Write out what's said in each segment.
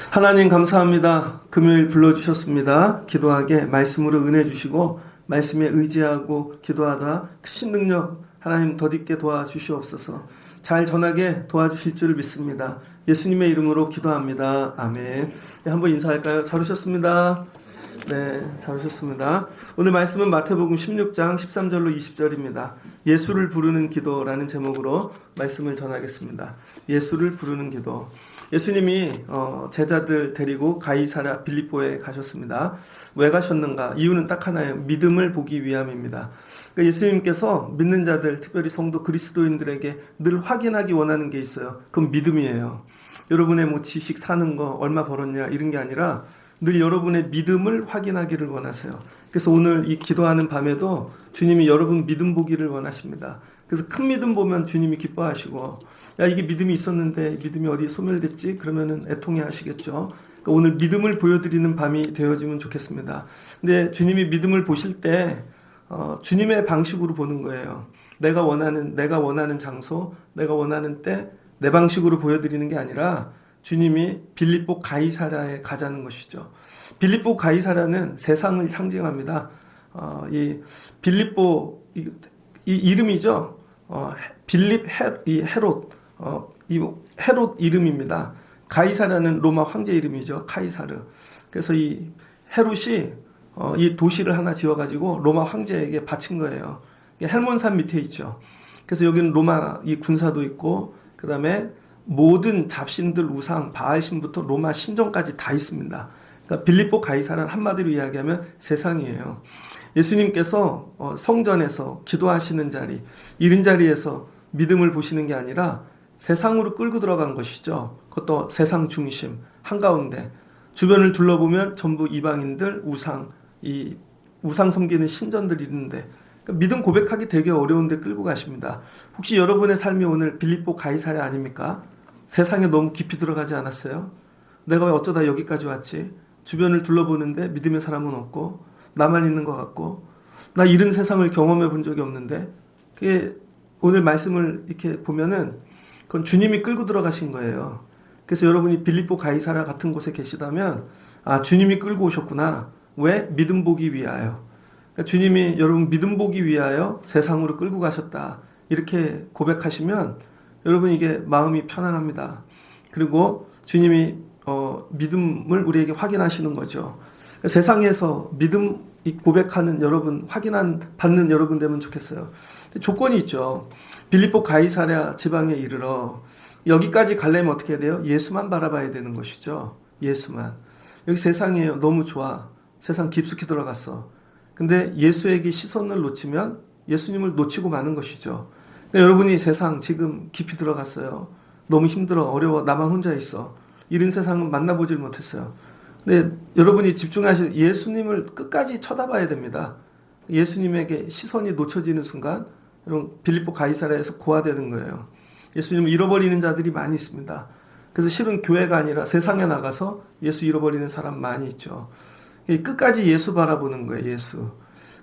하나님 감사합니다. 금요일 불러주셨습니다. 기도하게 말씀으로 은혜 주시고 말씀에 의지하고 기도하다 크신 능력 하나님 덧입게 도와주시옵소서. 잘 전하게 도와주실 줄 믿습니다. 예수님의 이름으로 기도합니다. 아멘. 네, 한번 인사할까요? 잘 오셨습니다. 네, 잘 오셨습니다. 오늘 말씀은 마태복음 16장 13절로 20절입니다. 예수를 부르는 기도라는 제목으로 말씀을 전하겠습니다. 예수를 부르는 기도. 예수님이 제자들 데리고 가이사랴 빌립보에 가셨습니다. 왜 가셨는가? 이유는 딱 하나예요. 믿음을 보기 위함입니다. 그러니까 예수님께서 믿는 자들, 특별히 성도 그리스도인들에게 늘 확인하기 원하는 게 있어요. 그건 믿음이에요. 여러분의 뭐 지식 사는 거 얼마 벌었냐 이런 게 아니라 늘 여러분의 믿음을 확인하기를 원하세요. 그래서 오늘 이 기도하는 밤에도 주님이 여러분 믿음 보기를 원하십니다. 그래서 큰 믿음 보면 주님이 기뻐하시고, 야 이게 믿음이 있었는데 믿음이 어디에 소멸됐지? 그러면은 애통해 하시겠죠. 그러니까 오늘 믿음을 보여드리는 밤이 되어지면 좋겠습니다. 근데 주님이 믿음을 보실 때 주님의 방식으로 보는 거예요. 내가 원하는 장소, 내가 원하는 때 내 방식으로 보여드리는 게 아니라 주님이 빌립보 가이사랴에 가자는 것이죠. 빌립보 가이사랴는 세상을 상징합니다. 이 빌립보 이 이름이죠. 헤롯 헤롯 이름입니다. 가이사랴는 로마 황제 이름이죠. 카이사르. 그래서 이 헤롯이 이 도시를 하나 지어가지고 로마 황제에게 바친 거예요. 헬몬산 밑에 있죠. 그래서 여기는 로마 이 군사도 있고, 그 다음에 모든 잡신들 우상, 바알신부터 로마 신전까지 다 있습니다. 그러니까 빌립보 가이사랴는 한마디로 이야기하면 세상이에요. 예수님께서 성전에서 기도하시는 자리, 이런 자리에서 믿음을 보시는 게 아니라 세상으로 끌고 들어간 것이죠. 그것도 세상 중심, 한가운데. 주변을 둘러보면 전부 이방인들, 이 우상 섬기는 신전들이 있는데, 그러니까 믿음 고백하기 되게 어려운데 끌고 가십니다. 혹시 여러분의 삶이 오늘 빌립보 가이사랴 아닙니까? 세상에 너무 깊이 들어가지 않았어요? 내가 왜 어쩌다 여기까지 왔지? 주변을 둘러보는데 믿음의 사람은 없고 나만 있는 것 같고, 나 이런 세상을 경험해 본 적이 없는데, 그게 오늘 말씀을 이렇게 보면은 그건 주님이 끌고 들어가신 거예요. 그래서 여러분이 빌립보 가이사랴 같은 곳에 계시다면 주님이 끌고 오셨구나. 왜? 믿음 보기 위하여. 그러니까 주님이 여러분 믿음 보기 위하여 세상으로 끌고 가셨다. 이렇게 고백하시면 여러분 이게 마음이 편안합니다. 그리고 주님이 믿음을 우리에게 확인하시는 거죠. 그러니까 세상에서 믿음 고백하는 여러분, 받는 여러분 되면 좋겠어요. 조건이 있죠. 빌립보 가이사랴 지방에 이르러 여기까지 가려면 어떻게 해야 돼요? 예수만 바라봐야 되는 것이죠. 예수만. 여기 세상이에요. 너무 좋아. 세상 깊숙이 들어갔어. 근데 예수에게 시선을 놓치면 예수님을 놓치고 마는 것이죠. 그러니까 여러분이 세상 지금 깊이 들어갔어요. 너무 힘들어, 어려워, 나만 혼자 있어. 이런 세상은 만나보질 못했어요. 근데 여러분이 집중하셔서 예수님을 끝까지 쳐다봐야 됩니다. 예수님에게 시선이 놓쳐지는 순간 여러분 빌립보 가이사랴에서 고아되는 거예요. 예수님을 잃어버리는 자들이 많이 있습니다. 그래서 실은 교회가 아니라 세상에 나가서 예수 잃어버리는 사람 많이 있죠. 끝까지 예수 바라보는 거예요. 예수.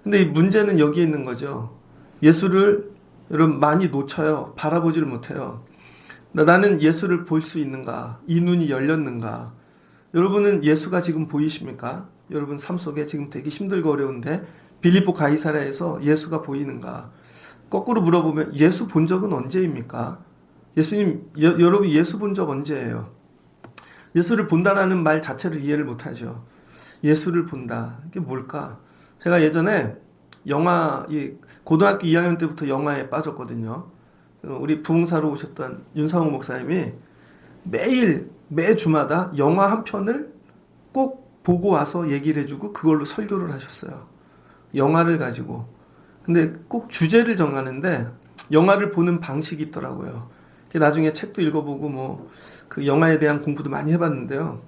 근데 이 문제는 여기에 있는 거죠. 예수를 여러분 많이 놓쳐요. 바라보지를 못해요. 나는 예수를 볼 수 있는가? 이 눈이 열렸는가? 여러분은 예수가 지금 보이십니까? 여러분 삶 속에 지금 되게 힘들고 어려운데 빌립보 가이사랴에서 예수가 보이는가? 거꾸로 물어보면 예수 본 적은 언제입니까? 예수님, 여러분 예수 본 적 언제예요? 예수를 본다라는 말 자체를 이해를 못하죠. 예수를 본다. 이게 뭘까? 제가 예전에 고등학교 2학년 때부터 영화에 빠졌거든요. 우리 부흥사로 오셨던 윤상호 목사님이 매 주마다 영화 한 편을 꼭 보고 와서 얘기를 해주고 그걸로 설교를 하셨어요. 영화를 가지고. 근데 꼭 주제를 정하는데 영화를 보는 방식이 있더라고요. 나중에 책도 읽어보고 그 영화에 대한 공부도 많이 해봤는데요.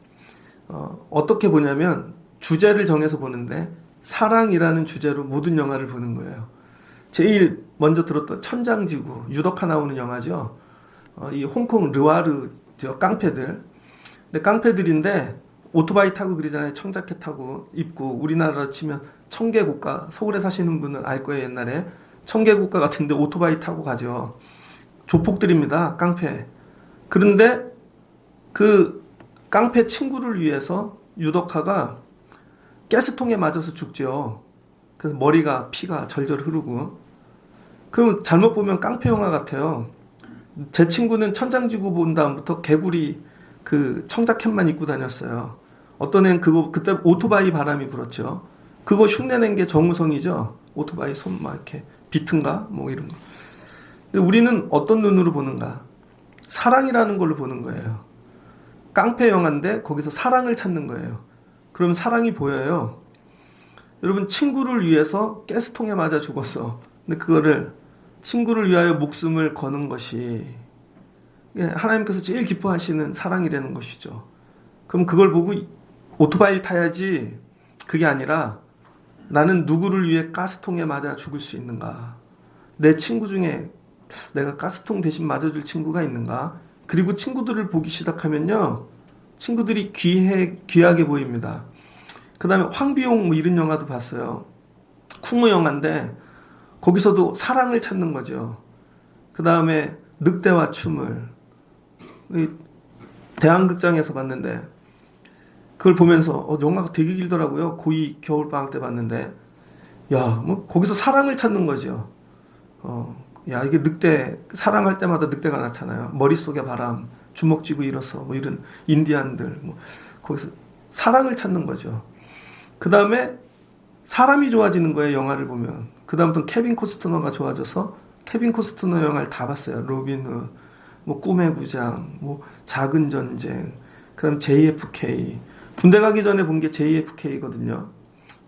어떻게 보냐면 주제를 정해서 보는데 사랑이라는 주제로 모든 영화를 보는 거예요. 제일 먼저 들었던 천장지구, 유덕화 나오는 영화죠. 이 홍콩 르와르 깡패들. 근데 깡패들인데 오토바이 타고 그러잖아요. 청자켓 타고 입고 우리나라로 치면 청계고가, 서울에 사시는 분은 알 거예요. 옛날에 청계고가 같은데 오토바이 타고 가죠. 조폭들입니다. 깡패. 그런데 그 깡패 친구를 위해서 유덕화가 가스통에 맞아서 죽죠. 그래서 머리가 피가 절절 흐르고. 그럼 잘못 보면 깡패 영화 같아요. 제 친구는 천장지구 본 다음부터 개구리 그 청자켓만 입고 다녔어요. 어떤 애는 그거 그때 오토바이 바람이 불었죠. 그거 흉내낸 게 정우성이죠. 오토바이 손 막 이렇게 비튼가 뭐 이런 거. 근데 우리는 어떤 눈으로 보는가? 사랑이라는 걸로 보는 거예요. 깡패 영화인데 거기서 사랑을 찾는 거예요. 그럼 사랑이 보여요. 여러분 친구를 위해서 가스통에 맞아 죽었어. 근데 그거를 친구를 위하여 목숨을 거는 것이 하나님께서 제일 기뻐하시는 사랑이라는 것이죠. 그럼 그걸 보고 오토바이를 타야지 그게 아니라 나는 누구를 위해 가스통에 맞아 죽을 수 있는가? 내 친구 중에 내가 가스통 대신 맞아줄 친구가 있는가? 그리고 친구들을 보기 시작하면요. 친구들이 귀하게 보입니다. 그 다음에 황비용 뭐 이런 영화도 봤어요. 쿵무 영화인데 거기서도 사랑을 찾는 거죠. 그 다음에 늑대와 춤을 대한극장에서 봤는데 그걸 보면서 영화가 되게 길더라고요. 고2 겨울방학 때 봤는데 야, 뭐 거기서 사랑을 찾는 거죠. 야, 이게 늑대 사랑할 때마다 늑대가 나타나요. 머릿속에 바람, 주먹 쥐고 일어서 뭐 이런 인디안들 뭐 거기서 사랑을 찾는 거죠. 그 다음에 사람이 좋아지는 거예요. 영화를 보면. 그 다음부터 케빈 코스트너가 좋아져서 케빈 코스트너 영화를 다 봤어요. 로빈 후, 뭐 꿈의 구장, 뭐 작은 전쟁, 그 다음 JFK. 군대 가기 전에 본 게 JFK거든요.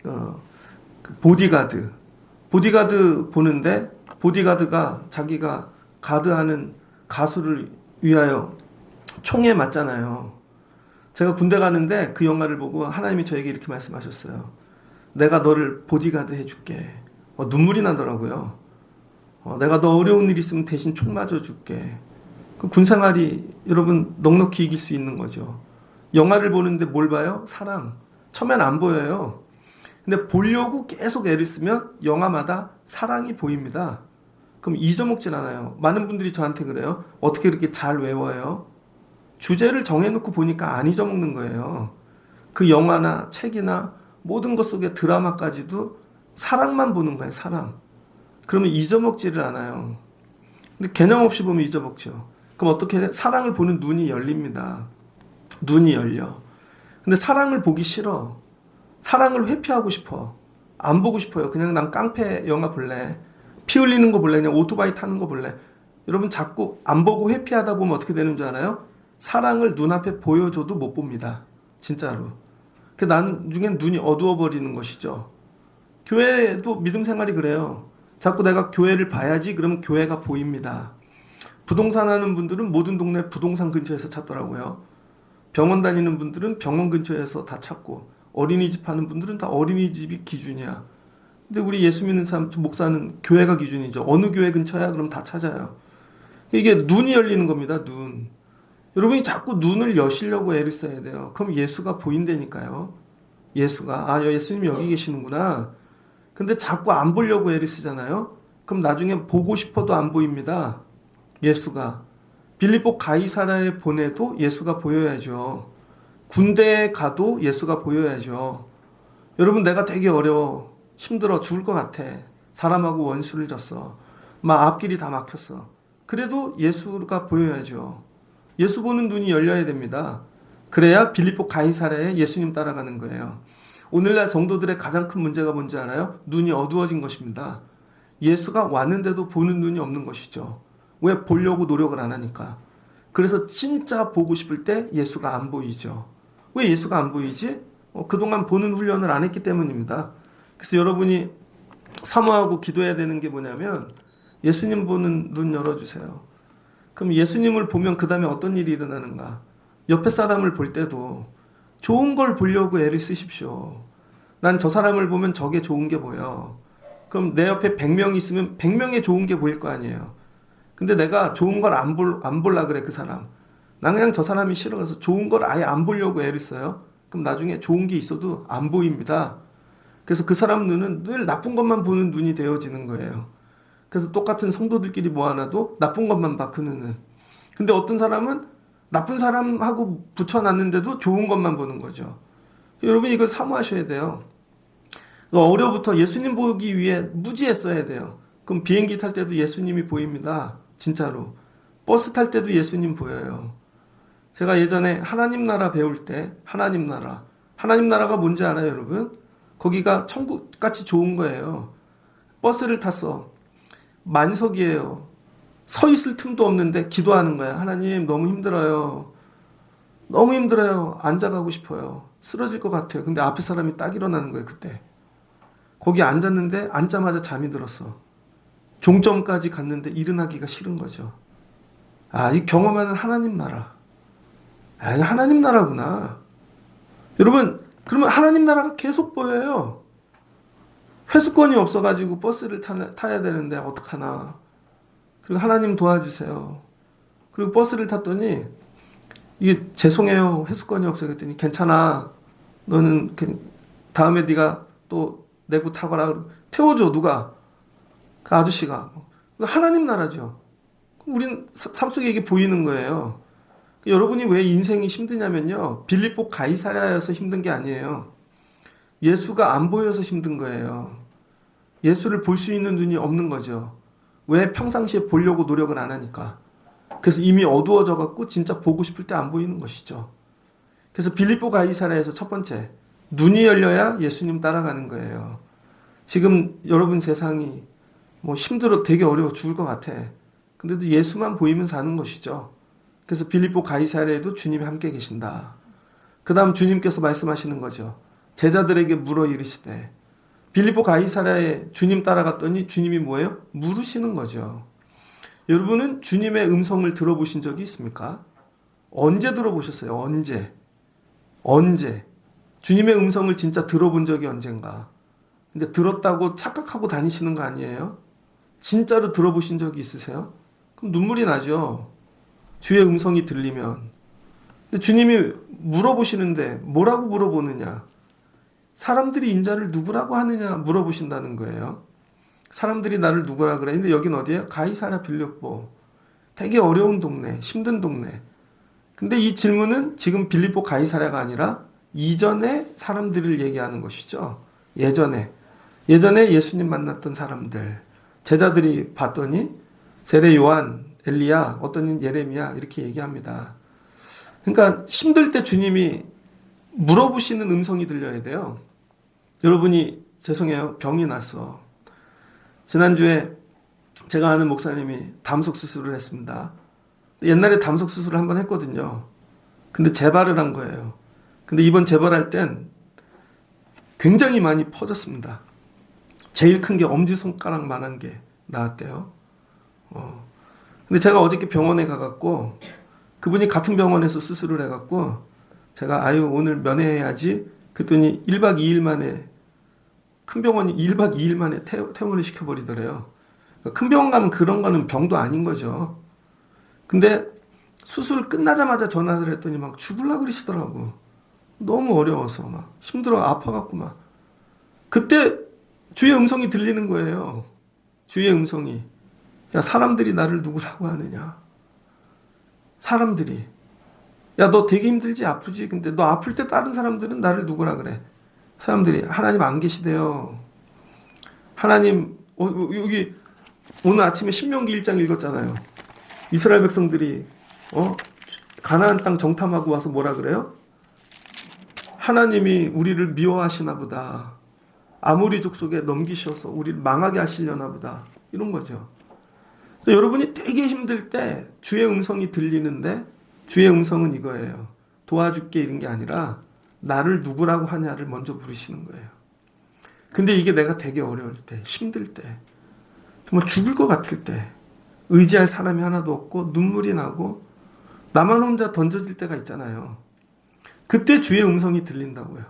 그 보디가드 보는데 보디가드가 자기가 가드하는 가수를 위하여 총에 맞잖아요. 제가 군대 가는데 그 영화를 보고 하나님이 저에게 이렇게 말씀하셨어요. 내가 너를 보디가드 해줄게. 눈물이 나더라고요. 내가 너 어려운 일 있으면 대신 총 맞아줄게. 그 군생활이 여러분 넉넉히 이길 수 있는 거죠. 영화를 보는데 뭘 봐요? 사랑. 처음엔 안 보여요. 근데 보려고 계속 애를 쓰면 영화마다 사랑이 보입니다. 그럼 잊어먹진 않아요. 많은 분들이 저한테 그래요. 어떻게 그렇게 잘 외워요? 주제를 정해놓고 보니까 안 잊어먹는 거예요. 그 영화나 책이나 모든 것 속에 드라마까지도 사랑만 보는 거예요. 사랑. 그러면 잊어먹지를 않아요. 근데 개념 없이 보면 잊어먹죠. 그럼 어떻게 해? 사랑을 보는 눈이 열립니다. 눈이 열려. 근데 사랑을 보기 싫어. 사랑을 회피하고 싶어. 안 보고 싶어요. 그냥 난 깡패 영화 볼래. 피 흘리는 거 볼래. 그냥 오토바이 타는 거 볼래. 여러분 자꾸 안 보고 회피하다 보면 어떻게 되는 줄 알아요? 사랑을 눈앞에 보여줘도 못 봅니다. 진짜로. 그 나중엔 눈이 어두워 버리는 것이죠. 교회도 믿음 생활이 그래요. 자꾸 내가 교회를 봐야지 그러면 교회가 보입니다. 부동산 하는 분들은 모든 동네 부동산 근처에서 찾더라고요. 병원 다니는 분들은 병원 근처에서 다 찾고 어린이집 하는 분들은 다 어린이집이 기준이야. 근데 우리 예수 믿는 사람 목사는 교회가 기준이죠. 어느 교회 근처야? 그럼 다 찾아요. 이게 눈이 열리는 겁니다. 눈. 여러분이 자꾸 눈을 여시려고 애를 써야 돼요. 그럼 예수가 보인다니까요. 예수가 예수님 여기 계시는구나. 근데 자꾸 안 보려고 애를 쓰잖아요. 그럼 나중에 보고 싶어도 안 보입니다. 예수가. 빌립보 가이사라에 보내도 예수가 보여야죠. 군대에 가도 예수가 보여야죠. 여러분 내가 되게 어려워. 힘들어 죽을 것 같아. 사람하고 원수를 졌어. 막 앞길이 다 막혔어. 그래도 예수가 보여야죠. 예수 보는 눈이 열려야 됩니다. 그래야 빌립보 가이사라에 예수님 따라가는 거예요. 오늘날 성도들의 가장 큰 문제가 뭔지 알아요? 눈이 어두워진 것입니다. 예수가 왔는데도 보는 눈이 없는 것이죠. 왜? 보려고 노력을 안 하니까. 그래서 진짜 보고 싶을 때 예수가 안 보이죠. 왜 예수가 안 보이지? 그동안 보는 훈련을 안 했기 때문입니다. 그래서 여러분이 사모하고 기도해야 되는 게 뭐냐면 예수님 보는 눈 열어주세요. 그럼 예수님을 보면 그 다음에 어떤 일이 일어나는가? 옆에 사람을 볼 때도 좋은 걸 보려고 애를 쓰십시오. 난 저 사람을 보면 저게 좋은 게 보여. 그럼 내 옆에 100명 있으면 100명의 좋은 게 보일 거 아니에요. 근데 내가 좋은 걸 안 볼라 그래, 그 사람. 난 그냥 저 사람이 싫어서 좋은 걸 아예 안 보려고 애를 써요. 그럼 나중에 좋은 게 있어도 안 보입니다. 그래서 그 사람 눈은 늘 나쁜 것만 보는 눈이 되어지는 거예요. 그래서 똑같은 성도들끼리 모아놔도 나쁜 것만 봐, 그 눈은. 근데 어떤 사람은 나쁜 사람하고 붙여놨는데도 좋은 것만 보는 거죠. 여러분 이걸 사모하셔야 돼요. 어려부터 예수님 보기 위해 무지했어야 돼요. 그럼 비행기 탈 때도 예수님이 보입니다. 진짜로. 버스 탈 때도 예수님 보여요. 제가 예전에 하나님 나라 배울 때 하나님 나라가 뭔지 알아요, 여러분? 거기가 천국같이 좋은 거예요. 버스를 탔어. 만석이에요. 서 있을 틈도 없는데 기도하는 거야. 하나님 너무 힘들어요. 너무 힘들어요. 앉아가고 싶어요. 쓰러질 것 같아요. 근데 앞에 사람이 딱 일어나는 거예요, 그때. 거기 앉았는데 앉자마자 잠이 들었어. 종점까지 갔는데 일어나기가 싫은 거죠. 아, 이 경험하는 하나님 나라. 아, 이거 하나님 나라구나. 여러분, 그러면 하나님 나라가 계속 보여요. 회수권이 없어가지고 버스를 타야 되는데 어떡하나. 그리고 하나님 도와주세요. 그리고 버스를 탔더니 이게 죄송해요. 회수권이 없어요. 그랬더니 괜찮아. 너는 다음에 네가 또 내고 타거라. 태워줘. 누가? 그 아저씨가. 하나님 나라죠. 우린 삶 속에 이게 보이는 거예요. 여러분이 왜 인생이 힘드냐면요. 빌립보 가이사랴여서 힘든 게 아니에요. 예수가 안 보여서 힘든 거예요. 예수를 볼 수 있는 눈이 없는 거죠. 왜 평상시에 보려고 노력을 안 하니까. 그래서 이미 어두워져 갖고 진짜 보고 싶을 때 안 보이는 것이죠. 그래서 빌립보 가이사랴에서 첫 번째, 눈이 열려야 예수님 따라가는 거예요. 지금 여러분 세상이 뭐 힘들어 되게 어려워 죽을 것 같아. 근데도 예수만 보이면 사는 것이죠. 그래서 빌립보 가이사랴에도 주님이 함께 계신다. 그 다음 주님께서 말씀하시는 거죠. 제자들에게 물어 이르시되, 빌립보 가이사랴에 주님 따라갔더니 주님이 뭐예요? 물으시는 거죠. 여러분은 주님의 음성을 들어보신 적이 있습니까? 언제 들어보셨어요? 언제? 주님의 음성을 진짜 들어본 적이 언젠가? 근데 들었다고 착각하고 다니시는 거 아니에요? 진짜로 들어보신 적이 있으세요? 그럼 눈물이 나죠. 주의 음성이 들리면. 근데 주님이 물어보시는데 뭐라고 물어보느냐? 사람들이 인자를 누구라고 하느냐 물어보신다는 거예요. 사람들이 나를 누구라 그래? 근데 여긴 어디예요? 가이사랴 빌립보. 되게 어려운 동네, 힘든 동네. 근데 이 질문은 지금 빌립보 가이사랴가 아니라 이전에 사람들을 얘기하는 것이죠. 예전에 예수님 만났던 사람들. 제자들이 봤더니 세례 요한, 엘리야, 어떤 예레미야 이렇게 얘기합니다. 그러니까 힘들 때 주님이 물어보시는 음성이 들려야 돼요. 여러분이 죄송해요. 병이 났어. 지난주에 제가 아는 목사님이 담석 수술을 했습니다. 옛날에 담석 수술을 한번 했거든요. 근데 재발을 한 거예요. 근데 이번 재발할 땐 굉장히 많이 퍼졌습니다. 제일 큰 게 엄지손가락만한 게 나왔대요. 근데 제가 어저께 병원에 가갖고 그분이 같은 병원에서 수술을 해갖고 제가 오늘 면회해야지 그랬더니 1박 2일 만에 큰 병원이 1박 2일 만에 퇴원을 시켜버리더래요. 큰 병원 가면 그런 거는 병도 아닌 거죠. 근데 수술 끝나자마자 전화를 했더니 막 죽으려고 그러시더라고. 너무 어려워서 막 힘들어 아파갖고 막. 그때 주의 음성이 들리는 거예요. 주의 음성이. 야, 사람들이 나를 누구라고 하느냐. 사람들이. 야, 너 되게 힘들지? 아프지? 근데 너 아플 때 다른 사람들은 나를 누구라 그래? 사람들이 하나님 안 계시대요. 하나님 여기 오늘 아침에 신명기 1장 읽었잖아요. 이스라엘 백성들이 가나안 땅 정탐하고 와서 뭐라 그래요? 하나님이 우리를 미워하시나 보다. 아모리 족속에 넘기셔서 우리를 망하게 하시려나 보다. 이런 거죠. 여러분이 되게 힘들 때 주의 음성이 들리는데 주의 음성은 이거예요. 도와줄게 이런 게 아니라 나를 누구라고 하냐를 먼저 부르시는 거예요. 근데 이게 내가 되게 어려울 때, 힘들 때, 정말 죽을 것 같을 때, 의지할 사람이 하나도 없고 눈물이 나고 나만 혼자 던져질 때가 있잖아요. 그때 주의 음성이 들린다고요.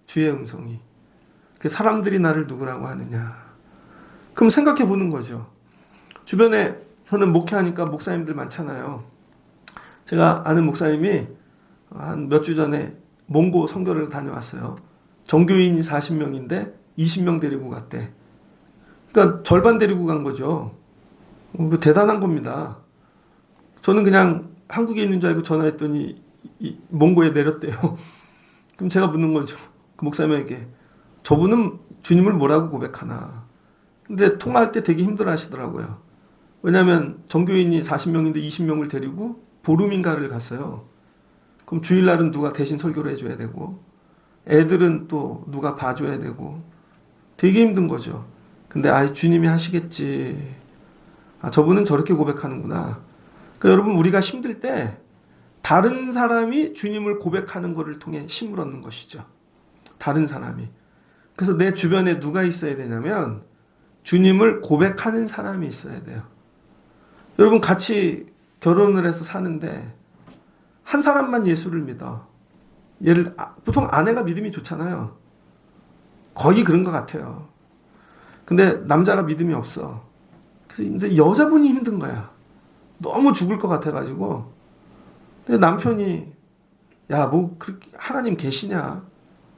주의 음성이. 그 사람들이 나를 누구라고 하느냐. 그럼 생각해 보는 거죠. 주변에 저는 목회하니까 목사님들 많잖아요. 제가 아는 목사님이 한 몇 주 전에 몽고 선교를 다녀왔어요. 종교인이 40명인데 20명 데리고 갔대. 그러니까 절반 데리고 간 거죠. 대단한 겁니다. 저는 그냥 한국에 있는 줄 알고 전화했더니 몽고에 내렸대요. 그럼 제가 묻는 거죠. 그 목사님에게. 저분은 주님을 뭐라고 고백하나. 근데 통화할 때 되게 힘들어 하시더라고요. 왜냐하면 전교인이 40명인데 20명을 데리고 보름인가를 갔어요. 그럼 주일날은 누가 대신 설교를 해줘야 되고 애들은 또 누가 봐줘야 되고 되게 힘든 거죠. 근데 주님이 하시겠지. 저분은 저렇게 고백하는구나. 그러니까 여러분 우리가 힘들 때 다른 사람이 주님을 고백하는 것을 통해 힘을 얻는 것이죠. 다른 사람이. 그래서 내 주변에 누가 있어야 되냐면 주님을 고백하는 사람이 있어야 돼요. 여러분 같이 결혼을 해서 사는데 한 사람만 예수를 믿어. 보통 아내가 믿음이 좋잖아요. 거의 그런 것 같아요. 근데 남자가 믿음이 없어. 근데 여자분이 힘든 거야. 너무 죽을 것 같아가지고. 근데 남편이 야, 뭐 그렇게 하나님 계시냐?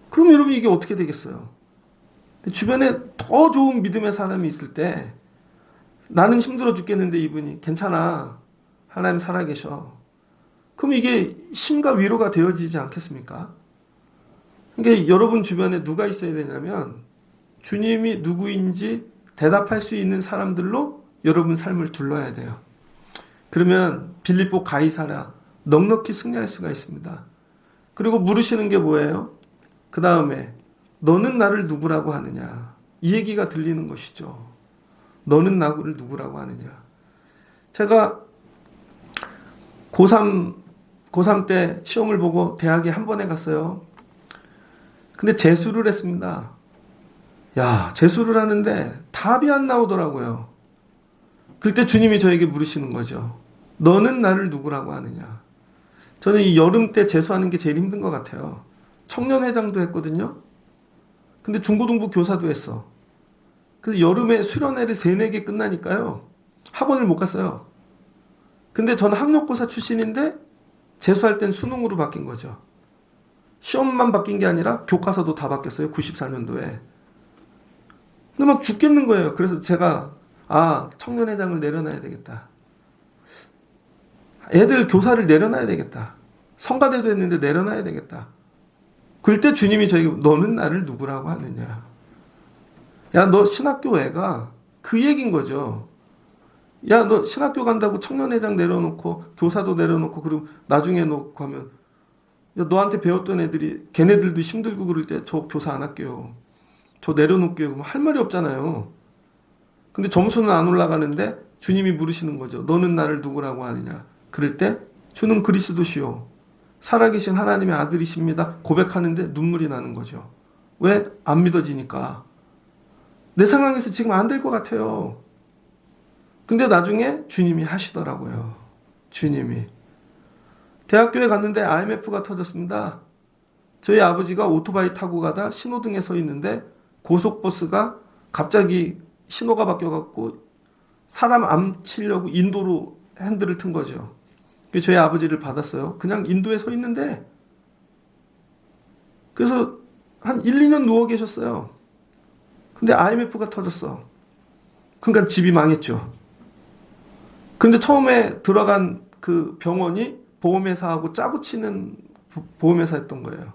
그럼 여러분 이게 어떻게 되겠어요? 주변에 더 좋은 믿음의 사람이 있을 때 나는 힘들어 죽겠는데 이분이 괜찮아. 하나님 살아계셔. 그럼 이게 힘과 위로가 되어지지 않겠습니까? 그러니까 여러분 주변에 누가 있어야 되냐면 주님이 누구인지 대답할 수 있는 사람들로 여러분 삶을 둘러야 돼요. 그러면 빌립보 가이사랴 넉넉히 승리할 수가 있습니다. 그리고 물으시는 게 뭐예요? 그 다음에 너는 나를 누구라고 하느냐? 이 얘기가 들리는 것이죠. 너는 나를 누구라고 하느냐? 제가 고3 때 시험을 보고 대학에 한 번에 갔어요. 근데 재수를 했습니다. 야, 재수를 하는데 답이 안 나오더라고요. 그때 주님이 저에게 물으시는 거죠. 너는 나를 누구라고 하느냐? 저는 이 여름 때 재수하는 게 제일 힘든 것 같아요. 청년회장도 했거든요. 근데 중고등부 교사도 했어. 그래서 여름에 수련회를 3, 4개 끝나니까요. 학원을 못 갔어요. 근데 저는 학력고사 출신인데 재수할 땐 수능으로 바뀐 거죠. 시험만 바뀐 게 아니라 교과서도 다 바뀌었어요. 94년도에. 근데 막 죽겠는 거예요. 그래서 제가 청년회장을 내려놔야 되겠다. 애들 교사를 내려놔야 되겠다. 성가대도 했는데 내려놔야 되겠다. 그때 주님이 저에게 너는 나를 누구라고 하느냐. 야, 너 신학교 애가 그 얘기인 거죠. 야, 너 신학교 간다고 청년회장 내려놓고 교사도 내려놓고 그리고 나중에 놓고 하면 야, 너한테 배웠던 애들이 걔네들도 힘들고 그럴 때 저 교사 안 할게요. 저 내려놓을게요. 그럼 할 말이 없잖아요. 근데 점수는 안 올라가는데 주님이 물으시는 거죠. 너는 나를 누구라고 하느냐. 그럴 때 주는 그리스도시요. 살아계신 하나님의 아들이십니다. 고백하는데 눈물이 나는 거죠. 왜? 안 믿어지니까. 내 상황에서 지금 안 될 것 같아요. 근데 나중에 주님이 하시더라고요. 주님이. 대학교에 갔는데 IMF가 터졌습니다. 저희 아버지가 오토바이 타고 가다 신호등에 서 있는데 고속버스가 갑자기 신호가 바뀌어갖고 사람 안 치려고 인도로 핸들을 튼 거죠. 저희 아버지를 받았어요. 그냥 인도에 서 있는데 그래서 한 1, 2년 누워 계셨어요. 근데 IMF가 터졌어. 그러니까 집이 망했죠. 근데 처음에 들어간 그 병원이 보험회사하고 짜고 치는 보험회사였던 거예요.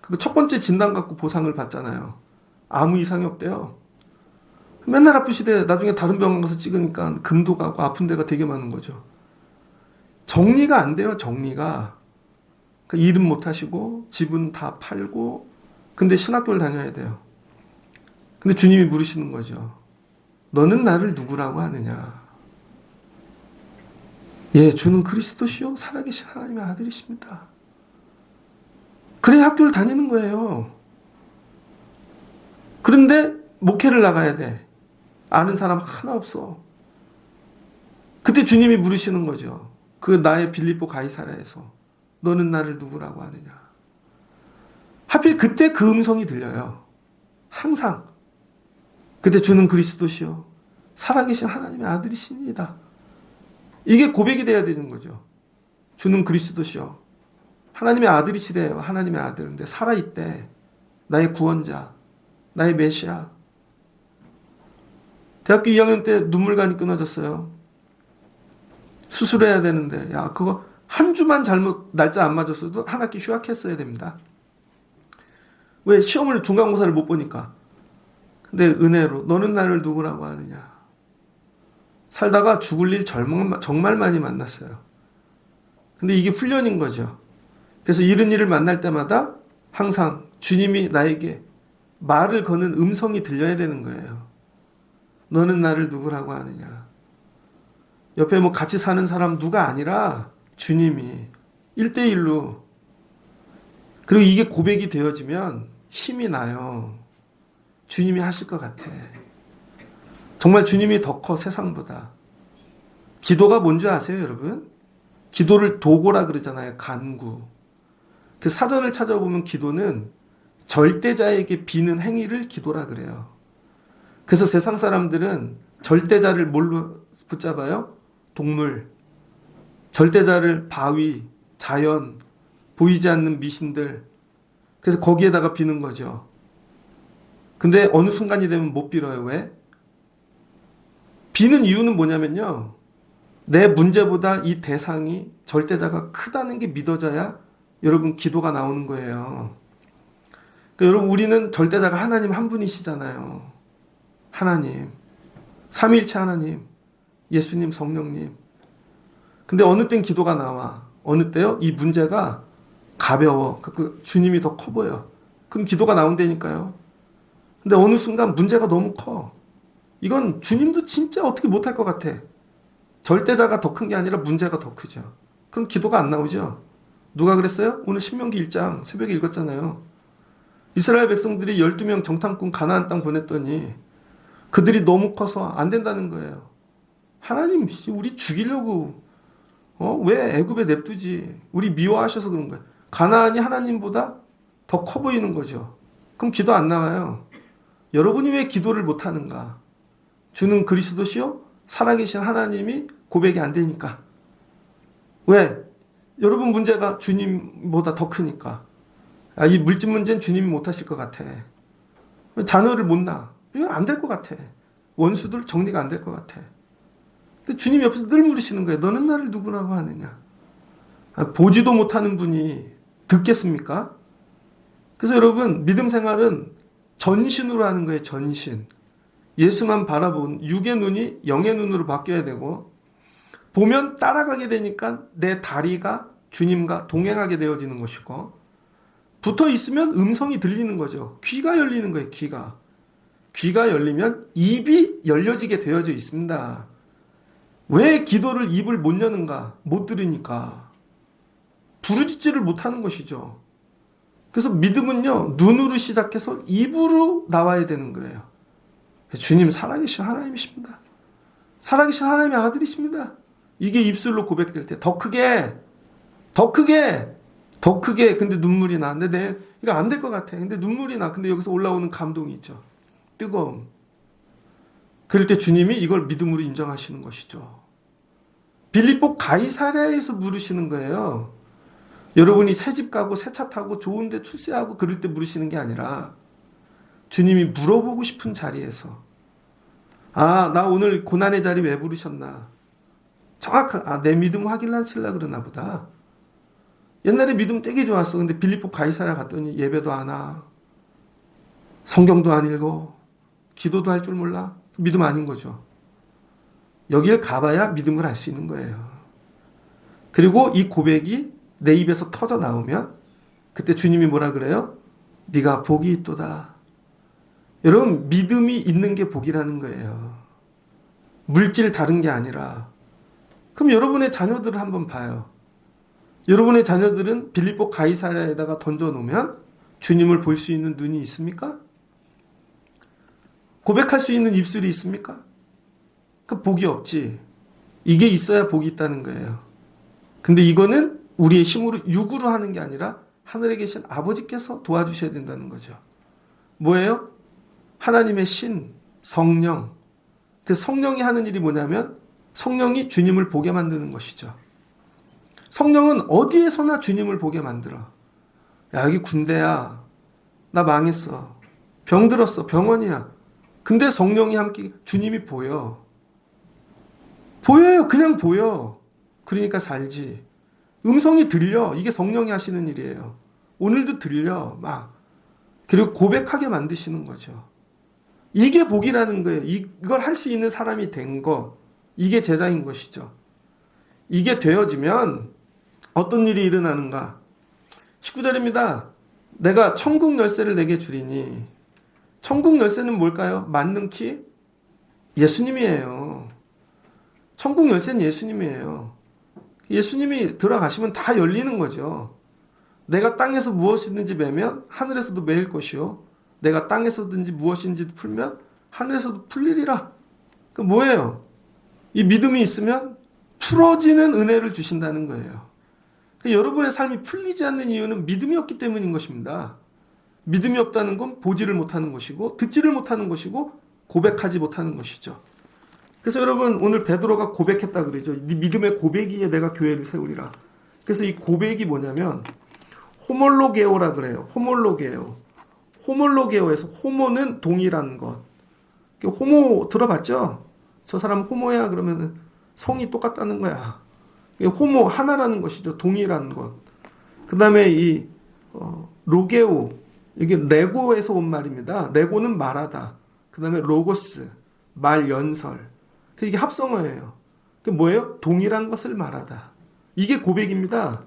그 첫 번째 진단 갖고 보상을 받잖아요. 아무 이상이 없대요. 맨날 아프시대. 나중에 다른 병원 가서 찍으니까 금도 가고 아픈 데가 되게 많은 거죠. 정리가 안 돼요. 정리가. 그러니까 일은 못 하시고 집은 다 팔고 근데 신학교를 다녀야 돼요. 근데 주님이 물으시는 거죠. 너는 나를 누구라고 하느냐. 예, 주는 그리스도시요 살아계신 하나님의 아들이십니다. 그래 학교를 다니는 거예요. 그런데 목회를 나가야 돼. 아는 사람 하나 없어. 그때 주님이 물으시는 거죠. 그 나의 빌립보 가이사랴에서 너는 나를 누구라고 하느냐. 하필 그때 그 음성이 들려요. 항상. 그때 주는 그리스도시요 살아계신 하나님의 아들이십니다. 이게 고백이 돼야 되는 거죠. 주는 그리스도시요 하나님의 아들이시래요. 하나님의 아들. 근데 살아있대. 나의 구원자. 나의 메시아. 대학교 2학년 때 눈물관이 끊어졌어요. 수술해야 되는데, 야, 그거 한 주만 잘못 날짜 안 맞았어도 한 학기 휴학했어야 됩니다. 왜? 시험을 중간고사를 못 보니까. 근데 은혜로 너는 나를 누구라고 하느냐. 살다가 죽을 일 정말 많이 만났어요. 근데 이게 훈련인 거죠. 그래서 이런 일을 만날 때마다 항상 주님이 나에게 말을 거는 음성이 들려야 되는 거예요. 너는 나를 누구라고 하느냐. 옆에 뭐 같이 사는 사람 누가 아니라 주님이 1대1로. 그리고 이게 고백이 되어지면 힘이 나요. 주님이 하실 것 같아. 정말 주님이 더 커, 세상보다. 기도가 뭔지 아세요, 여러분? 기도를 도고라 그러잖아요, 간구. 그 사전을 찾아보면 기도는 절대자에게 비는 행위를 기도라 그래요. 그래서 세상 사람들은 절대자를 뭘로 붙잡아요? 동물. 절대자를 바위, 자연, 보이지 않는 미신들. 그래서 거기에다가 비는 거죠. 근데 어느 순간이 되면 못 빌어요. 왜? 비는 이유는 뭐냐면요. 내 문제보다 이 대상이 절대자가 크다는 게 믿어져야 여러분 기도가 나오는 거예요. 그러니까 여러분 우리는 절대자가 하나님 한 분이시잖아요. 하나님. 삼위일체 하나님. 예수님, 성령님. 근데 어느 땐 기도가 나와. 어느 때요? 이 문제가 가벼워. 그 주님이 더 커 보여. 그럼 기도가 나온다니까요. 근데 어느 순간 문제가 너무 커. 이건 주님도 진짜 어떻게 못할 것 같아. 절대자가 더 큰 게 아니라 문제가 더 크죠. 그럼 기도가 안 나오죠. 누가 그랬어요? 오늘 신명기 1장 새벽에 읽었잖아요. 이스라엘 백성들이 12명 정탐꾼 가나안 땅 보냈더니 그들이 너무 커서 안 된다는 거예요. 하나님 우리 죽이려고 왜 애굽에 냅두지? 우리 미워하셔서 그런 거예요. 가나안이 하나님보다 더 커 보이는 거죠. 그럼 기도 안 나와요. 여러분이 왜 기도를 못하는가? 주는 그리스도시요? 살아계신 하나님이 고백이 안 되니까. 왜? 여러분 문제가 주님보다 더 크니까. 이 물질 문제는 주님이 못하실 것 같아. 자녀를 못 낳아. 이건 안 될 것 같아. 원수들 정리가 안 될 것 같아. 근데 주님 옆에서 늘 물으시는 거예요. 너는 나를 누구라고 하느냐? 보지도 못하는 분이 듣겠습니까? 그래서 여러분 믿음 생활은 전신으로 하는 거예요. 전신. 예수만 바라본 육의 눈이 영의 눈으로 바뀌어야 되고 보면 따라가게 되니까 내 다리가 주님과 동행하게 되어지는 것이고 붙어 있으면 음성이 들리는 거죠. 귀가 열리는 거예요. 귀가 열리면 입이 열려지게 되어져 있습니다. 왜 기도를 입을 못 여는가? 못 들으니까. 부르짖지를 못하는 것이죠. 그래서 믿음은요, 눈으로 시작해서 입으로 나와야 되는 거예요. 주님 살아계신 하나님이십니다. 살아계신 하나님의 아들이십니다. 이게 입술로 고백될 때 더 크게 근데 눈물이 나. 근데 이거 안 될 것 같아. 근데 눈물이 나. 근데 여기서 올라오는 감동이 있죠. 뜨거움. 그럴 때 주님이 이걸 믿음으로 인정하시는 것이죠. 빌립보 가이사랴에서 물으시는 거예요. 여러분이 새집 가고 새 차 타고 좋은 데 출세하고 그럴 때 물으시는 게 아니라 주님이 물어보고 싶은 자리에서 나 오늘 고난의 자리 왜 부르셨나? 내 믿음 확인하시려고 그러나 보다. 옛날에 믿음 되게 좋았어. 근데 빌립보 가이사랴 갔더니 예배도 안 와. 성경도 안 읽어. 기도도 할 줄 몰라. 믿음 아닌 거죠. 여길 가봐야 믿음을 알 수 있는 거예요. 그리고 이 고백이 내 입에서 터져 나오면 그때 주님이 뭐라 그래요? 네가 복이 있도다. 여러분 믿음이 있는 게 복이라는 거예요. 물질 다른 게 아니라. 그럼 여러분의 자녀들을 한번 봐요. 여러분의 자녀들은 빌립보 가이사랴에다가 던져놓으면 주님을 볼 수 있는 눈이 있습니까? 고백할 수 있는 입술이 있습니까? 그 복이 없지. 이게 있어야 복이 있다는 거예요. 근데 이거는 우리의 힘으로 육으로 하는 게 아니라 하늘에 계신 아버지께서 도와주셔야 된다는 거죠. 뭐예요? 하나님의 신, 성령. 그 성령이 하는 일이 뭐냐면 성령이 주님을 보게 만드는 것이죠. 성령은 어디에서나 주님을 보게 만들어. 야, 여기 군대야. 나 망했어. 병들었어. 병원이야. 근데 성령이 함께 주님이 보여. 보여요. 그냥 보여. 그러니까 살지. 음성이 들려. 이게 성령이 하시는 일이에요. 오늘도 들려. 막. 그리고 고백하게 만드시는 거죠. 이게 복이라는 거예요. 이걸 할 수 있는 사람이 된 거. 이게 제자인 것이죠. 이게 되어지면 어떤 일이 일어나는가? 19절입니다. 내가 천국 열쇠를 내게 주리니. 천국 열쇠는 뭘까요? 맞는 키? 예수님이에요. 천국 열쇠는 예수님이에요. 예수님이 들어가시면 다 열리는 거죠. 내가 땅에서 무엇이든지 매면 하늘에서도 매일 것이요. 내가 땅에서든지 무엇인지 풀면 하늘에서도 풀리리라. 그 뭐예요? 이 믿음이 있으면 풀어지는 은혜를 주신다는 거예요. 여러분의 삶이 풀리지 않는 이유는 믿음이 없기 때문인 것입니다. 믿음이 없다는 건 보지를 못하는 것이고 듣지를 못하는 것이고 고백하지 못하는 것이죠. 그래서 여러분 오늘 베드로가 고백했다 그러죠. 네 믿음의 고백이에 내가 교회를 세우리라. 그래서 이 고백이 뭐냐면 호몰로게오라 그래요. 호몰로게오. 호몰로게오에서 호모는 동일한 것. 호모 들어봤죠? 저 사람 호모야 그러면 성이 똑같다는 거야. 호모 하나라는 것이죠. 동일한 것. 그 다음에 이 로게오 이게 레고에서 온 말입니다. 레고는 말하다. 그 다음에 로고스 말 연설. 이게 합성어예요. 그 뭐예요? 동일한 것을 말하다. 이게 고백입니다.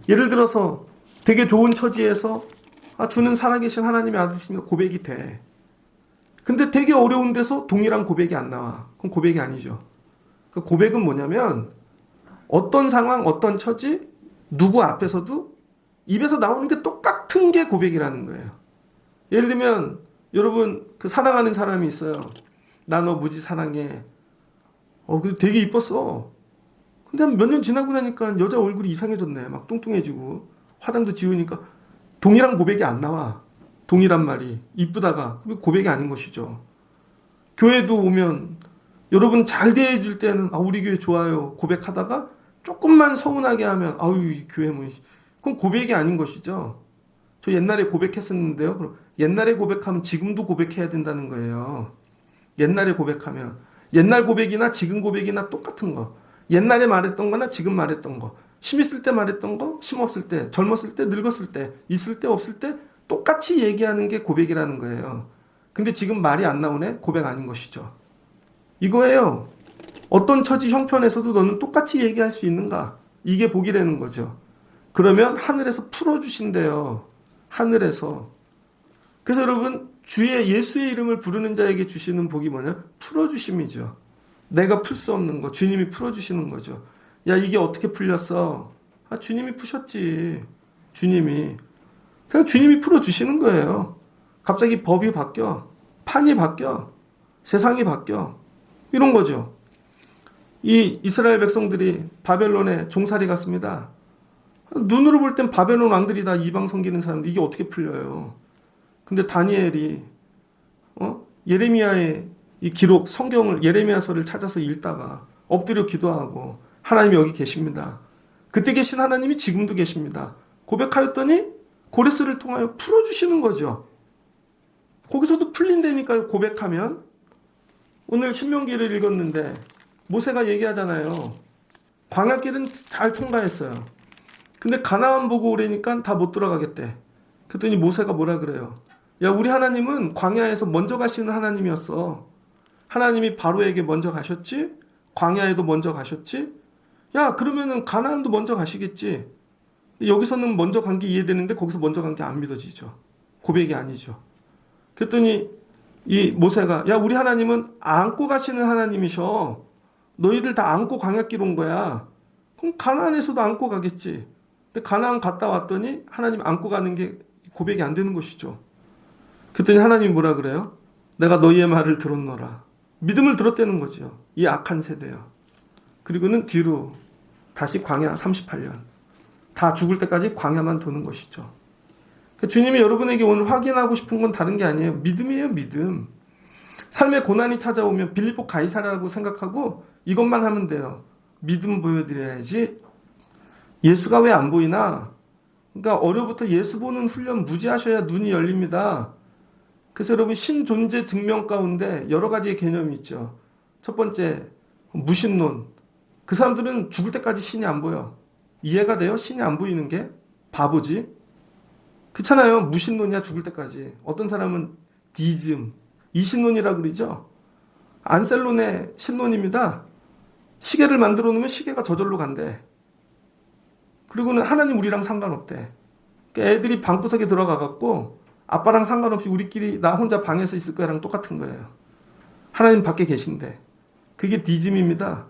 예를 들어서 되게 좋은 처지에서 주는 살아계신 하나님의 아들이십니다. 고백이 돼. 근데 되게 어려운 데서 동일한 고백이 안 나와. 그럼 고백이 아니죠. 그 고백은 뭐냐면 어떤 상황, 어떤 처지, 누구 앞에서도 입에서 나오는 게 똑같은 게 고백이라는 거예요. 예를 들면 여러분 그 사랑하는 사람이 있어요. 나 너 무지 사랑해. 근데 되게 이뻤어. 근데 몇 년 지나고 나니까 여자 얼굴이 이상해졌네. 막 뚱뚱해지고 화장도 지우니까 동일한 고백이 안 나와. 동일한 말이 이쁘다가 그게 고백이 아닌 것이죠. 교회도 오면 여러분 잘 대해줄 때는 우리 교회 좋아요 고백하다가 조금만 서운하게 하면 이 교회 뭐 그건 고백이 아닌 것이죠. 저 옛날에 고백했었는데요. 그럼 옛날에 고백하면 지금도 고백해야 된다는 거예요. 옛날에 고백하면 옛날 고백이나 지금 고백이나 똑같은 거. 옛날에 말했던 거나 지금 말했던 거. 심 있을 때 말했던 거, 심 없을 때, 젊었을 때, 늙었을 때, 있을 때, 없을 때 똑같이 얘기하는 게 고백이라는 거예요. 근데 지금 말이 안 나오네? 고백 아닌 것이죠. 이거예요. 어떤 처지 형편에서도 너는 똑같이 얘기할 수 있는가? 이게 복이라는 거죠. 그러면 하늘에서 풀어주신대요. 하늘에서. 그래서 여러분 주의 예수의 이름을 부르는 자에게 주시는 복이 뭐냐? 풀어주심이죠. 내가 풀 수 없는 거 주님이 풀어주시는 거죠. 야 이게 어떻게 풀렸어? 주님이 푸셨지. 주님이. 그냥 주님이 풀어주시는 거예요. 갑자기 법이 바뀌어. 판이 바뀌어. 세상이 바뀌어. 이런 거죠. 이 이스라엘 백성들이 바벨론에 종살이 갔습니다. 눈으로 볼 땐 바벨론 왕들이 다 이방 섬기는 사람들 이게 어떻게 풀려요? 근데 다니엘이 예레미야의 이 기록 성경을 예레미야서를 찾아서 읽다가 엎드려 기도하고 하나님이 여기 계십니다. 그때 계신 하나님이 지금도 계십니다. 고백하였더니 고레스를 통하여 풀어주시는 거죠. 거기서도 풀린다니까요. 고백하면. 오늘 신명기를 읽었는데 모세가 얘기하잖아요. 광야길은 잘 통과했어요. 근데 가나안 보고 오래니까 다 못 들어가겠대. 그랬더니 모세가 뭐라 그래요? 야 우리 하나님은 광야에서 먼저 가시는 하나님이었어. 하나님이 바로에게 먼저 가셨지? 광야에도 먼저 가셨지? 야 그러면은 가나안도 먼저 가시겠지? 여기서는 먼저 간 게 이해되는데 거기서 먼저 간 게 안 믿어지죠. 고백이 아니죠. 그랬더니 이 모세가 야 우리 하나님은 안고 가시는 하나님이셔. 너희들 다 안고 광야길 온 거야. 그럼 가나안에서도 안고 가겠지. 근데 가나안 갔다 왔더니 하나님 안고 가는 게 고백이 안 되는 것이죠. 그랬더니 하나님이 뭐라 그래요? 내가 너희의 말을 들었노라. 믿음을 들었다는 거죠. 이 악한 세대요. 그리고는 뒤로 다시 광야 38년. 다 죽을 때까지 광야만 도는 것이죠. 주님이 여러분에게 오늘 확인하고 싶은 건 다른 게 아니에요. 믿음이에요, 믿음. 삶의 고난이 찾아오면 빌립보 가이사라고 생각하고 이것만 하면 돼요. 믿음 보여드려야지. 예수가 왜 안 보이나? 그러니까 어려부터 예수 보는 훈련 무지하셔야 눈이 열립니다. 그래서 여러분 신존재 증명 가운데 여러 가지의 개념이 있죠. 첫 번째 무신론. 그 사람들은 죽을 때까지 신이 안 보여. 이해가 돼요? 신이 안 보이는 게 바보지. 그렇잖아요. 무신론이야 죽을 때까지. 어떤 사람은 디즘, 이신론이라 그러죠. 안셀론의 신론입니다. 시계를 만들어 놓으면 시계가 저절로 간대. 그리고는 하나님 우리랑 상관없대. 그러니까 애들이 방구석에 들어가 갖고 아빠랑 상관없이 우리끼리 나 혼자 방에서 있을 거랑 똑같은 거예요. 하나님 밖에 계신데. 그게 디즘입니다.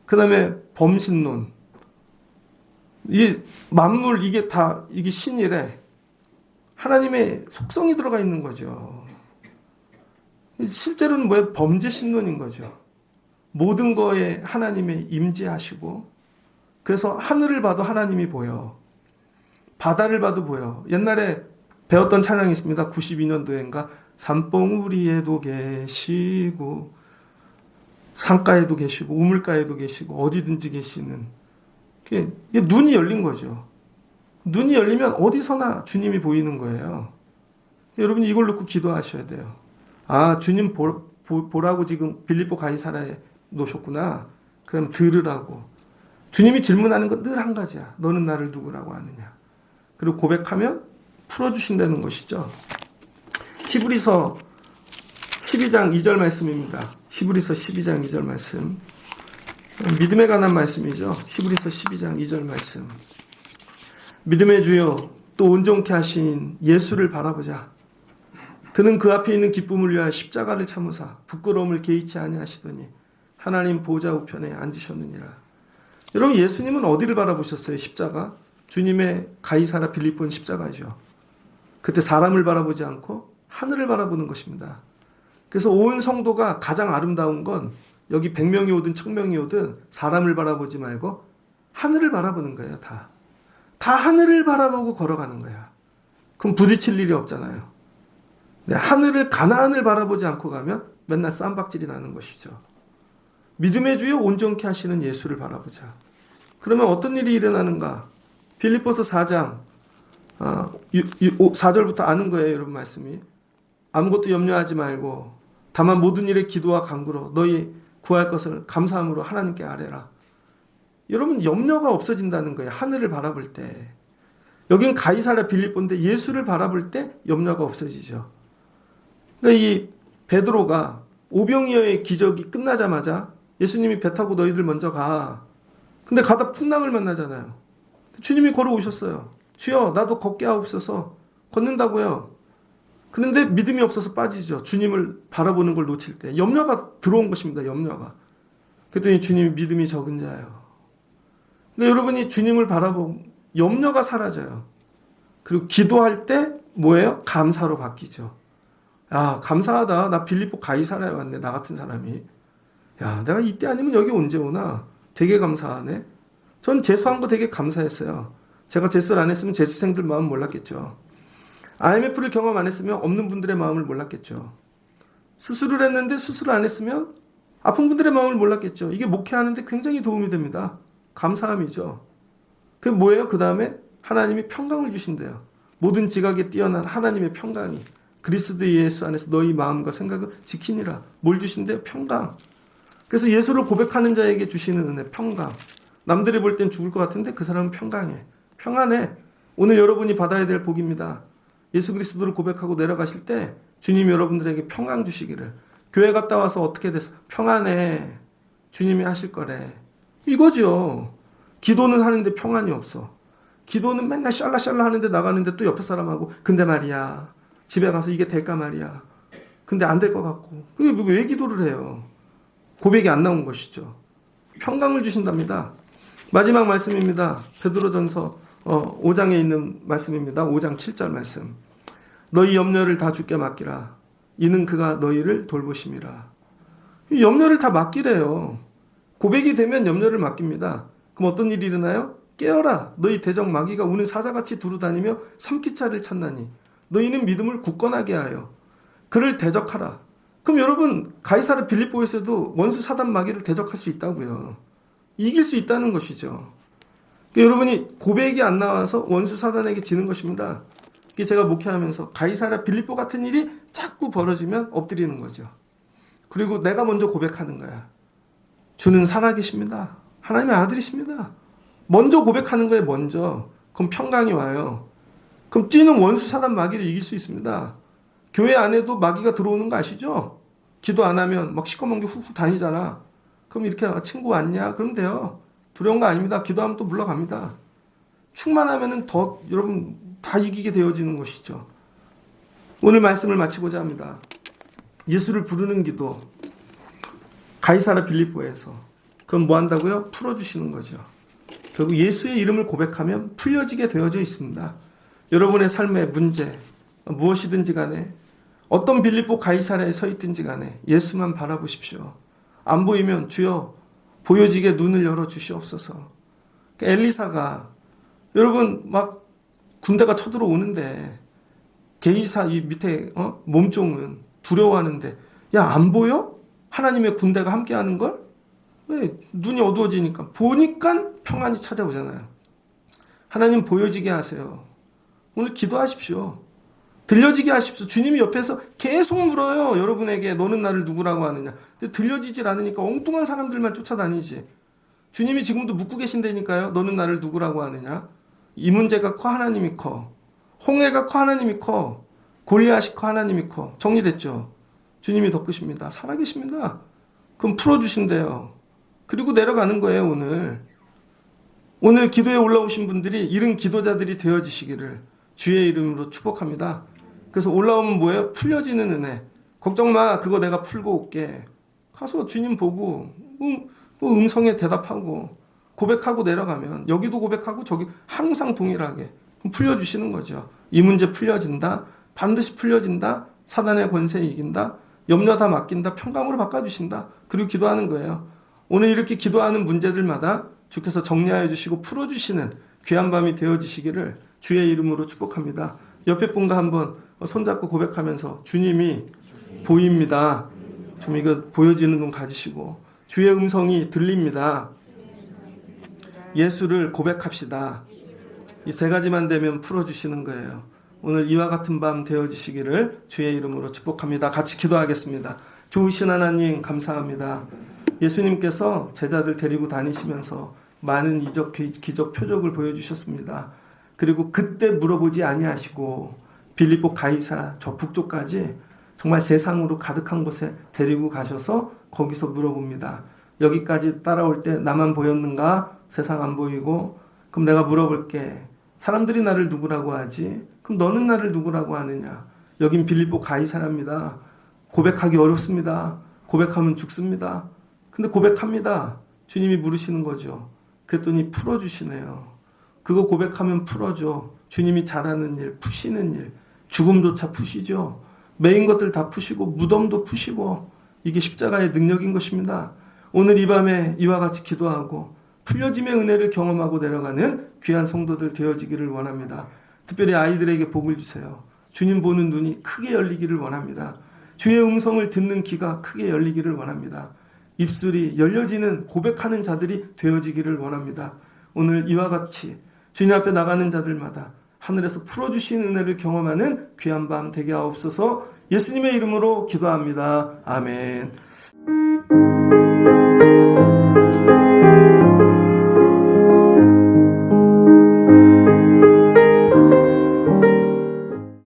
그 다음에 범신론. 이 만물 이게 다 이게 신이래. 하나님의 속성이 들어가 있는 거죠. 실제로는 뭐예요? 범죄 신론인 거죠. 모든 거에 하나님의 임재하시고, 그래서 하늘을 봐도 하나님이 보여. 바다를 봐도 보여. 옛날에 배웠던 찬양이 있습니다. 92년도인가 산봉우리에도 계시고 산가에도 계시고 우물가에도 계시고 어디든지 계시는, 이게 눈이 열린 거죠. 눈이 열리면 어디서나 주님이 보이는 거예요. 여러분이 이걸 놓고 기도하셔야 돼요. 아, 주님 보라고 지금 빌립보 가이사라에 놓으셨구나. 그럼 들으라고. 주님이 질문하는 건 늘 한 가지야. 너는 나를 누구라고 하느냐. 그리고 고백하면 풀어주신다는 것이죠. 히브리서 12장 2절 말씀입니다. 히브리서 12장 2절 말씀. 믿음에 관한 말씀이죠. 히브리서 12장 2절 말씀. 믿음의 주여 또 온전케 하신 예수를 바라보자. 그는 그 앞에 있는 기쁨을 위하여 십자가를 참으사 부끄러움을 개의치 아니하시더니 하나님 보좌 우편에 앉으셨느니라. 여러분 예수님은 어디를 바라보셨어요? 십자가? 주님의 가이사라 빌립보는 십자가죠. 그때 사람을 바라보지 않고 하늘을 바라보는 것입니다. 그래서 온 성도가 가장 아름다운 건 여기 100명이 오든 1000명이 오든 사람을 바라보지 말고 하늘을 바라보는 거예요. 다 하늘을 바라보고 걸어가는 거야. 그럼 부딪힐 일이 없잖아요. 하늘을 가나안을 바라보지 않고 가면 맨날 쌈박질이 나는 것이죠. 믿음의 주여 온전케 하시는 예수를 바라보자. 그러면 어떤 일이 일어나는가? 빌립보서 4장 4절부터 아는 거예요. 여러분 말씀이. 아무것도 염려하지 말고 다만 모든 일에 기도와 간구로 너희 구할 것을 감사함으로 하나님께 아뢰라. 여러분 염려가 없어진다는 거예요. 하늘을 바라볼 때. 여긴 가이사랴 빌립보인데 예수를 바라볼 때 염려가 없어지죠. 그러니까 이 베드로가 오병이어의 기적이 끝나자마자 예수님이 배 타고 너희들 먼저 가. 근데 가다 풍랑을 만나잖아요. 주님이 걸어오셨어요. 주여 나도 걷게 하옵소서. 걷는다고요. 그런데 믿음이 없어서 빠지죠. 주님을 바라보는 걸 놓칠 때. 염려가 들어온 것입니다. 염려가. 그랬더니 주님이 믿음이 적은 자예요. 근데 여러분이 주님을 바라보면 염려가 사라져요. 그리고 기도할 때 뭐예요? 감사로 바뀌죠. 야, 감사하다. 나 빌립보 가이사라에 왔네. 나 같은 사람이. 야, 내가 이때 아니면 여기 언제 오나? 되게 감사하네. 전 재수한 거 되게 감사했어요. 제가 재수를 안 했으면 재수생들 마음 몰랐겠죠. IMF를 경험 안 했으면 없는 분들의 마음을 몰랐겠죠. 수술을 했는데 수술을 안 했으면 아픈 분들의 마음을 몰랐겠죠. 이게 목회하는데 굉장히 도움이 됩니다. 감사함이죠. 그게 뭐예요? 그 다음에 하나님이 평강을 주신대요. 모든 지각에 뛰어난 하나님의 평강이 그리스도 예수 안에서 너희 마음과 생각을 지키니라. 뭘 주신대요? 평강. 그래서 예수를 고백하는 자에게 주시는 은혜, 평강. 남들이 볼 땐 죽을 것 같은데 그 사람은 평강해. 평안해. 오늘 여러분이 받아야 될 복입니다. 예수 그리스도를 고백하고 내려가실 때 주님 여러분들에게 평강 주시기를. 교회 갔다 와서 어떻게 돼서 평안해. 주님이 하실 거래. 이거죠. 기도는 하는데 평안이 없어. 기도는 맨날 샬라샬라 하는데 나가는데 또 옆에 사람하고 근데 말이야. 집에 가서 이게 될까 말이야. 근데 안 될 것 같고. 왜 기도를 해요? 고백이 안 나온 것이죠. 평강을 주신답니다. 마지막 말씀입니다. 베드로전서 5장에 있는 말씀입니다. 5장 7절 말씀. 너희 염려를 다 주께 맡기라. 이는 그가 너희를 돌보심이라. 이 염려를 다 맡기래요. 고백이 되면 염려를 맡깁니다. 그럼 어떤 일이 일어나요? 깨어라. 너희 대적 마귀가 우는 사자같이 두루다니며 삼키차를 찾나니 너희는 믿음을 굳건하게 하여 그를 대적하라. 그럼 여러분 가이사랴 빌립보에서도 원수 사단 마귀를 대적할 수 있다고요. 이길 수 있다는 것이죠. 그러니까 여러분이 고백이 안 나와서 원수 사단에게 지는 것입니다. 제가 목회하면서 가이사랴 빌립보 같은 일이 자꾸 벌어지면 엎드리는 거죠. 그리고 내가 먼저 고백하는 거야. 주는 살아계십니다. 하나님의 아들이십니다. 먼저 고백하는 거예요. 먼저. 그럼 평강이 와요. 그럼 뛰는 원수 사단 마귀를 이길 수 있습니다. 교회 안에도 마귀가 들어오는 거 아시죠? 기도 안 하면 막 시커먼 게 훅훅 다니잖아. 그럼 이렇게 친구 왔냐? 그럼 돼요. 두려운 거 아닙니다. 기도하면 또 물러갑니다. 충만하면은 더 여러분 다 이기게 되어지는 것이죠. 오늘 말씀을 마치고자 합니다. 예수를 부르는 기도. 가이사라 빌립보에서. 그럼 뭐 한다고요? 풀어주시는 거죠. 결국 예수의 이름을 고백하면 풀려지게 되어져 있습니다. 여러분의 삶의 문제, 무엇이든지 간에 어떤 빌립보 가이사라에 서 있든지 간에 예수만 바라보십시오. 안 보이면 주여 보여지게 눈을 열어주시옵소서. 엘리사가 여러분 막 군대가 쳐들어오는데 게이사 이 밑에 몸종은 두려워하는데 야, 안 보여? 하나님의 군대가 함께하는 걸? 왜? 눈이 어두워지니까 보니까 평안이 찾아오잖아요. 하나님 보여지게 하세요. 오늘 기도하십시오. 들려지게 하십시오. 주님이 옆에서 계속 물어요. 여러분에게 너는 나를 누구라고 하느냐. 근데 들려지질 않으니까 엉뚱한 사람들만 쫓아다니지. 주님이 지금도 묻고 계신다니까요. 너는 나를 누구라고 하느냐. 이 문제가 커 하나님이 커. 홍해가 커 하나님이 커. 골리앗이 커 하나님이 커. 정리됐죠. 주님이 더 크십니다. 살아계십니다. 그럼 풀어주신대요. 그리고 내려가는 거예요. 오늘 기도에 올라오신 분들이 이른 기도자들이 되어지시기를 주의 이름으로 축복합니다. 그래서 올라오면 뭐예요? 풀려지는 은혜. 걱정 마. 그거 내가 풀고 올게. 가서 주님 보고 음성에 대답하고 고백하고 내려가면 여기도 고백하고 저기 항상 동일하게 풀려주시는 거죠. 이 문제 풀려진다. 반드시 풀려진다. 사단의 권세 이긴다. 염려 다 맡긴다. 평강으로 바꿔주신다. 그리고 기도하는 거예요. 오늘 이렇게 기도하는 문제들마다 주께서 정리하여 주시고 풀어주시는 귀한 밤이 되어지시기를 주의 이름으로 축복합니다. 옆에 분과 한번 손잡고 고백하면서 주님이 보입니다. 좀 이거 보여지는 눈 가지시고 주의 음성이 들립니다. 예수를 고백합시다. 이 세 가지만 되면 풀어주시는 거예요. 오늘 이와 같은 밤 되어지시기를 주의 이름으로 축복합니다. 같이 기도하겠습니다. 좋으신 하나님 감사합니다. 예수님께서 제자들 데리고 다니시면서 많은 이적, 기적, 표적을 보여주셨습니다. 그리고 그때 물어보지 아니하시고 빌립보 가이사 저 북쪽까지 정말 세상으로 가득한 곳에 데리고 가셔서 거기서 물어봅니다. 여기까지 따라올 때 나만 보였는가? 세상 안 보이고 그럼 내가 물어볼게. 사람들이 나를 누구라고 하지? 그럼 너는 나를 누구라고 하느냐? 여긴 빌립보 가이사랍니다. 고백하기 어렵습니다. 고백하면 죽습니다. 근데 고백합니다. 주님이 물으시는 거죠. 그랬더니 풀어주시네요. 그거 고백하면 풀어줘. 주님이 잘하는 일, 푸시는 일, 죽음조차 푸시죠. 메인 것들 다 푸시고 무덤도 푸시고 이게 십자가의 능력인 것입니다. 오늘 이 밤에 이와 같이 기도하고 풀려짐의 은혜를 경험하고 내려가는 귀한 성도들 되어지기를 원합니다. 특별히 아이들에게 복을 주세요. 주님 보는 눈이 크게 열리기를 원합니다. 주의 음성을 듣는 귀가 크게 열리기를 원합니다. 입술이 열려지는 고백하는 자들이 되어지기를 원합니다. 오늘 이와 같이 주님 앞에 나가는 자들마다 하늘에서 풀어주신 은혜를 경험하는 귀한 밤 되게 하옵소서. 예수님의 이름으로 기도합니다. 아멘.